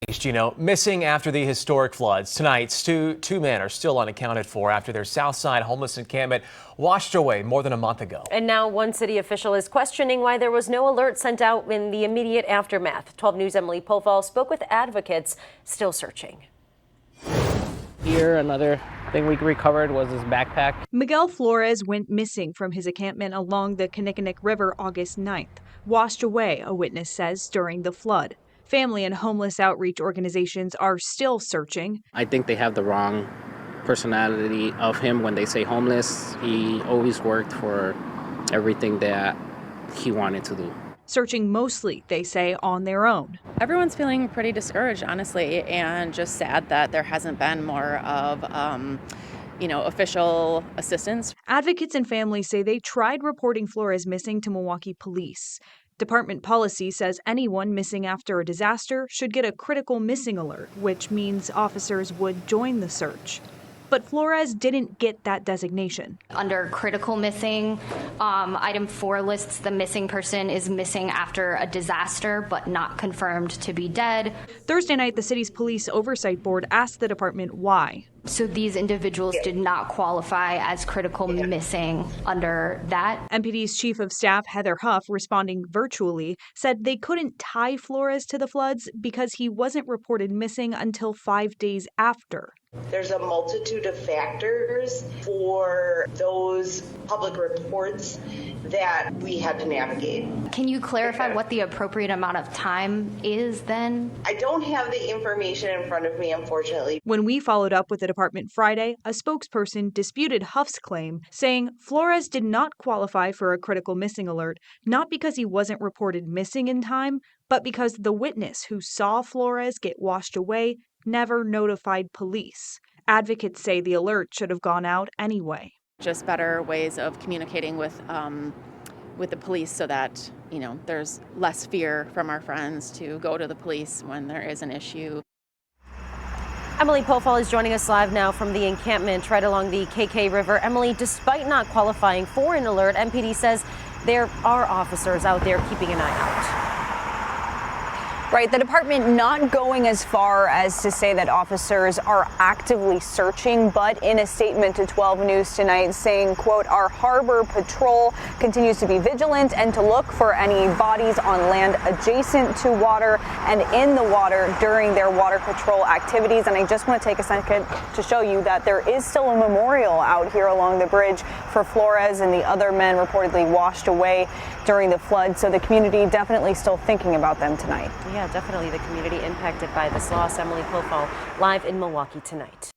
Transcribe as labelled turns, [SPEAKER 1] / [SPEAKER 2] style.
[SPEAKER 1] Missing after the historic floods. Tonight, two men are still unaccounted for after their Southside homeless encampment washed away more than a month ago.
[SPEAKER 2] And now one city official is questioning why there was no alert sent out in the immediate aftermath. 12 News' Emily Pofall spoke with advocates still searching.
[SPEAKER 3] Here, another thing we recovered was his backpack.
[SPEAKER 4] Miguel Flores went missing from his encampment along the Kinnickinnic River August 9th, washed away, a witness says, during the flood. Family and homeless outreach organizations are still searching.
[SPEAKER 3] I think they have the wrong personality of him when they say homeless. He always worked for everything that he wanted to do.
[SPEAKER 4] Searching mostly, they say, on their own.
[SPEAKER 5] Everyone's feeling pretty discouraged, honestly, and just sad that there hasn't been more of, official assistance.
[SPEAKER 4] Advocates and families say they tried reporting Flores missing to Milwaukee police. Department policy says anyone missing after a disaster should get a critical missing alert, which means officers would join the search. But Flores didn't get that designation.
[SPEAKER 6] Under critical missing, item 4 lists the missing person is missing after a disaster but not confirmed to be dead.
[SPEAKER 4] Thursday night, the city's police oversight board asked the department why.
[SPEAKER 6] So these individuals did not qualify as critical missing under that.
[SPEAKER 4] MPD's chief of staff, Heather Huff, responding virtually, said they couldn't tie Flores to the floods because he wasn't reported missing until 5 days after.
[SPEAKER 7] There's a multitude of factors for those public reports that we had to navigate.
[SPEAKER 6] Can you clarify what the appropriate amount of time is then?
[SPEAKER 7] I don't have the information in front of me, unfortunately.
[SPEAKER 4] When we followed up with the department Friday, a spokesperson disputed Huff's claim, saying Flores did not qualify for a critical missing alert, not because he wasn't reported missing in time, but because the witness who saw Flores get washed away never notified police. Advocates say the alert should have gone out anyway.
[SPEAKER 5] Just better ways of communicating with the police so that, there's less fear from our friends to go to the police when there is an issue.
[SPEAKER 2] Emily Pofall is joining us live now from the encampment right along the KK River. Emily, despite not qualifying for an alert, MPD says there are officers out there keeping an eye out.
[SPEAKER 8] Right, the department not going as far as to say that officers are actively searching, but in a statement to 12 News tonight saying, quote, our harbor patrol continues to be vigilant and to look for any bodies on land adjacent to water and in the water during their water patrol activities. And I just want to take a second to show you that there is still a memorial out here along the bridge for Flores and the other men reportedly washed away during the flood. So the community definitely still thinking about them tonight.
[SPEAKER 2] Yeah, definitely the community impacted by this loss. Emily Pofall live in Milwaukee tonight.